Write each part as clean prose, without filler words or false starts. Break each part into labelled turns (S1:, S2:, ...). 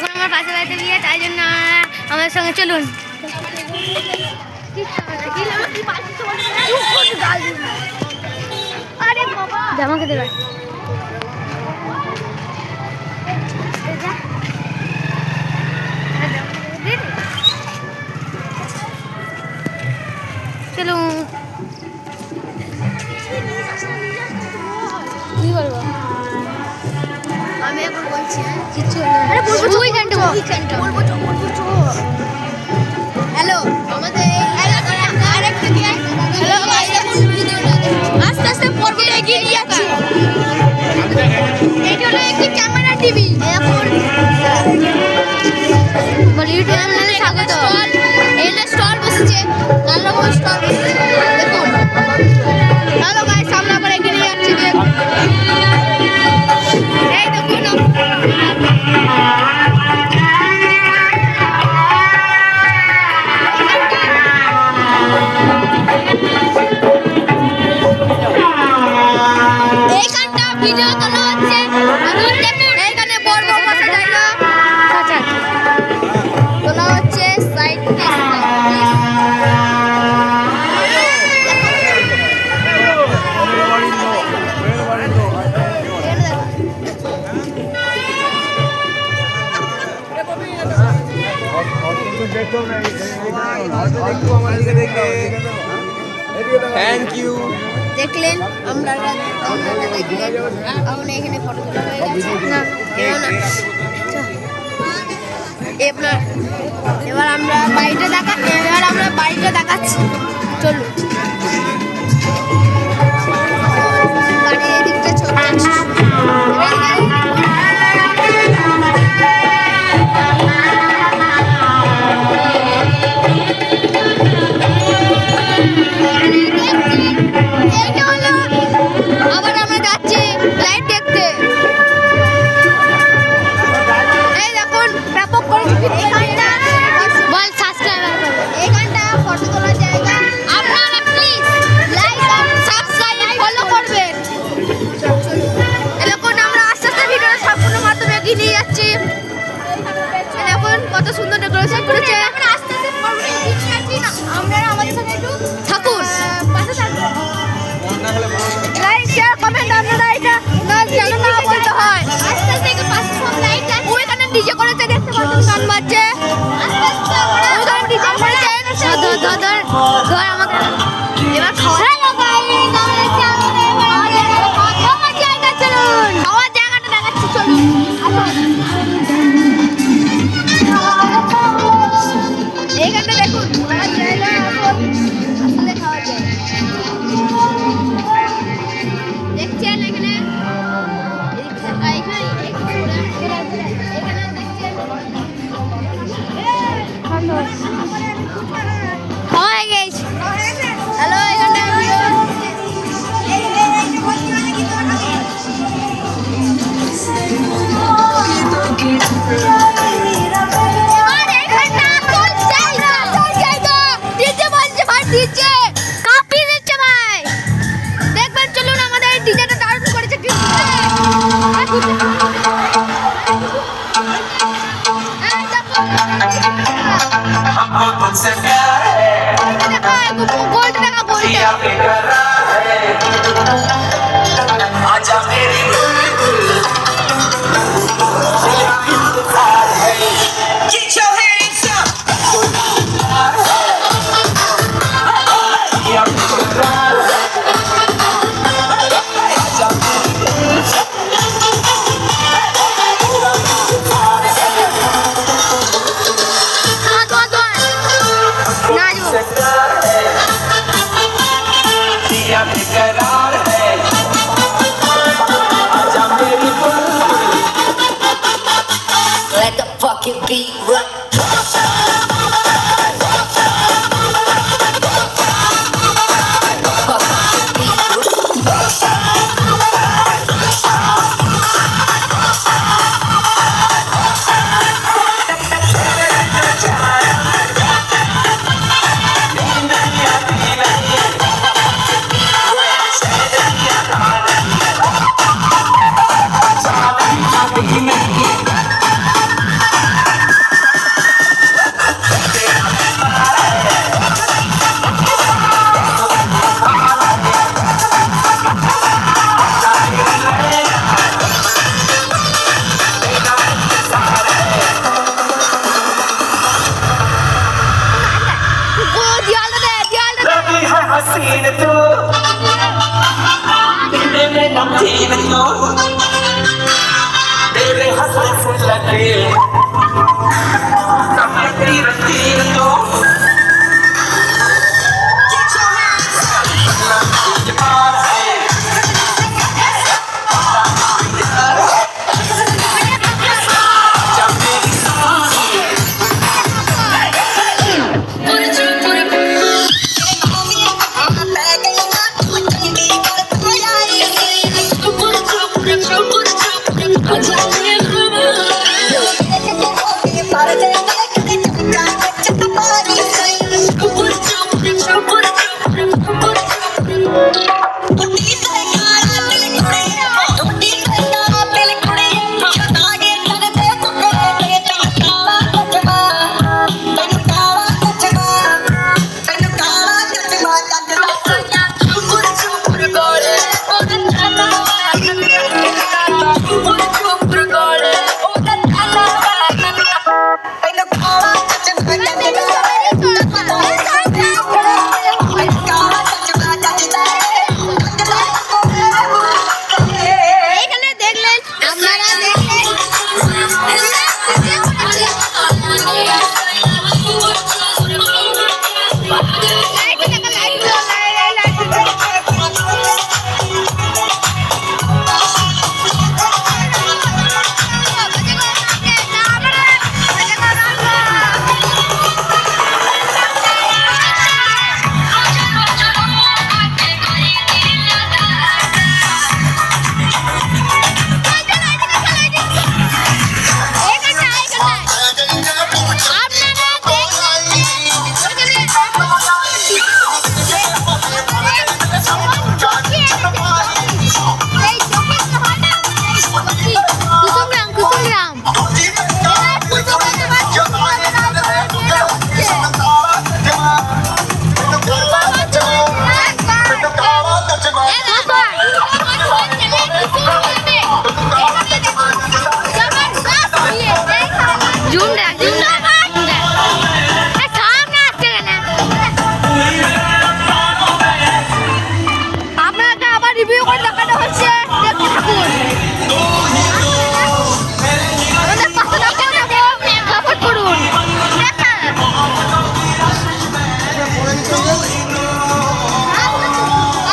S1: এখন আমার পাশে বাড়িতে বিয়ে, তাই জন্য আমার সঙ্গে চলুন। জামা খেতে পারে চলুন। কি বলবো
S2: আমি এখন বলছি
S1: কিছু
S2: হ্যালো আমাদের আস্তে আস্তে পর্বটা এগিয়ে নিয়ে যাচ্ছি। এটা হলো একটি ক্যামেরা টিভি। এখন
S1: ইউটিউব চ্যানেলে স্বাগত।
S2: এখানে স্টল বসেছে, নানা রকম স্টল বসেছে। দেখুন হ্যালো গাইস, সামনে আবার এগিয়ে নিয়ে যাচ্ছি। এই দেখুন এইখানটা ভিডিও তোলা হচ্ছে। এইখানে বড় বড় বসে জায়গা তোলা হচ্ছে সাইড
S3: থ্যাংক ইউ।
S2: দেখলেন আমরা দেখলেন আমরা এখানে ফটো তোলা হয়ে গেছে না এবার আমরা বাড়িটা দেখাচ্ছি। চলুন বাড়ির এদিকটা ছোট আবার আমরা যাচ্ছি লাইট দেখতে। এই দেখুন ব্যাপক করে
S1: বল সাবস্ক্রাইবার করো।
S2: এইখানটা ফটো তোলার জায়গা। আপনারা প্লিজ লাইক আর সাবস্ক্রাইব ফলো করবেন। দেখুন আমরা আস্তে আস্তে ভিডিওর সম্পূর্ণ মাধ্যমে এগিয়ে নিয়ে যাচ্ছি। দেখুন কত সুন্দর ডেকোরেশন করেছে। আমরা আস্তে আস্তে পর্বটা এগিয়ে নিয়ে যাচ্ছি না, আপনারা আমাদের সাথে একটু থাকুন, পাশে থাকুন। লাইক শেয়ার কমেন্ট আপনারা এটা না জানো না বলতে হয়। আস্তে আস্তে একটু পাশে সব লাইট আছে। ওইখানে ডিজে করেছে, দেখতে পাচ্ছেন গান বাজছে। আস্তে আস্তে ওইখানে ডিজে করেছে।
S1: ধর আমাকে
S2: এবার খাওয়া জায়গা চলুন, খাওয়ার জায়গাটা দেখাচ্ছি। চলুন এইখানটা দেখুন খাওয়ার জায়গা। আসলে খাওয়ার জায়গা দেখছেন এখানে
S1: হয়ে গেছে।
S2: হ্যালো এখানটা
S4: हमको तुझसे प्यार है, जिया बेकरार है, आजा मेरी बुलबुल, मेरा इंतजार है। सीन तू तेरे में नमकीन तू तेरे हंसने से लगे नमकीन रंगीन तू नमकीन पार है जब मेरी सांसें
S1: এইখানে দেখলেন আপনারা
S2: আপনাকে আবার রিভিউ করে দেখানো হচ্ছে দেখতে থাকুন আমাদের পাশে সাপোর্ট করুন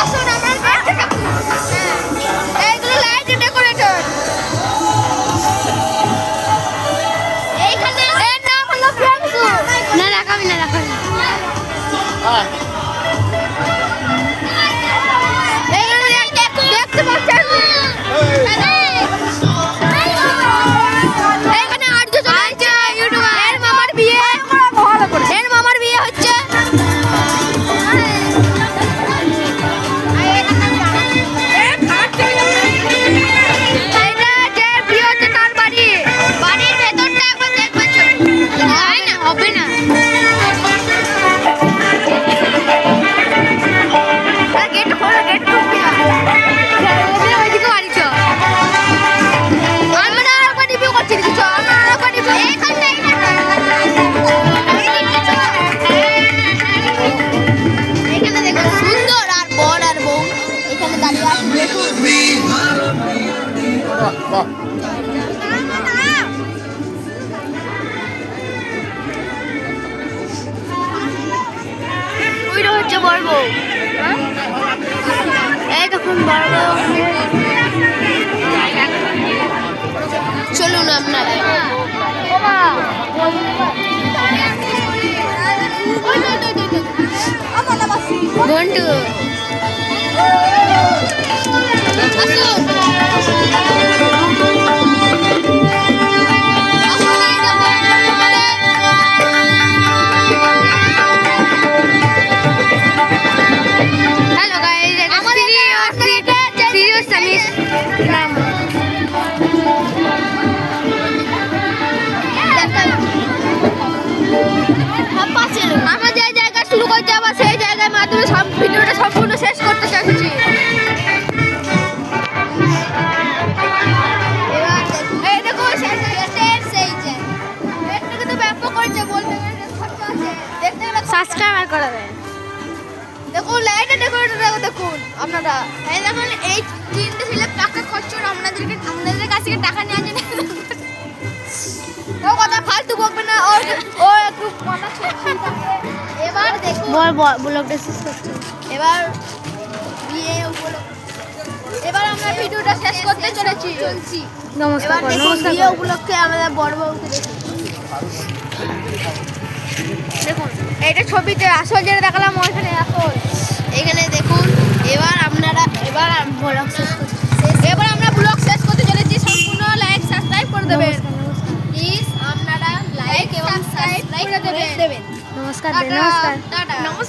S2: আসুন আমরা দেখতে থাকুন এইগুলো লাইট ডেকোরেটর এইখানে এর নাম হলো ফ্রেমসু
S1: না রাখাবি না রাখাবি
S2: দেখতে পাচ্ছেন এখানে 8 জন আছে ইউটিউবার এর মামার বিয়ে এর মামার বিয়ে হচ্ছে এইটা যে বিয়ে হচ্ছে তার বাড়ি বাড়ির ভেতরটা একবার দেখবেন
S1: হয় না হবে না
S2: গেট খোলো গেট খুলবি
S1: ওইদিকে বাড়ি চ
S2: আমরা আরেকবার রিভিউ করছি কিছু আমরা আরেকবার রিভিউ এইখানটাই
S1: এখানে দেখো সুন্দর আর বর আর বউ এখানে দাঁড়িয়ে আছে দেখুন
S2: ওইটা হচ্ছে বড় বউ এই দেখুন বড় বউ
S1: চলুন আপনারা বন্ধু আসুন হ্যালো গাইস আমাদের সিরিয়াস সামিস নাম
S2: আমরা যে জায়গা শুরু করতে আবার সেই জায়গায় মাধ্যমে ভিডিওটা সম্পূর্ণ শেষ করতে চাইছি এই দেখো সেই ব্যাপক করেছে বলতে দেখতে
S1: সাবস্ক্রাইব করে দেন
S2: দেখুন লাইটে ডেকোরেটর দেখুন আপনারা। এই দেখুন এই তিনটে ছেলে টাকা খরচ করে আপনাদের কাছ থেকে টাকা নিয়ে আসেন। ও কথা ফালতু বকবে না, ও একটু কথা ছেড়ে। এবার দেখুন
S1: ব্লগটা শেষ করছি।
S2: এবার বিয়ে এবার আমরা ভিডিওটা শেষ করতে চলেছি।
S1: নমস্কার
S2: এবার দেখুন বিয়ে উপলক্ষে আমাদের বড় বউকে দেখুন। দেখুন এইটা ছবিতে আসল যেটা দেখালাম ওইখানে আসল। এখানে দেখুন এবার আমরা ব্লগ শেষ করতে চলেছি। সম্পূর্ণ লাইক সাবস্ক্রাইব করে দেবেন প্লিজ। আপনারা লাইক এবং সাবস্ক্রাইব করে দেবেন।
S1: নমস্কার
S2: টাটা।
S1: নমস্কার
S2: টাটা। নমস্কার।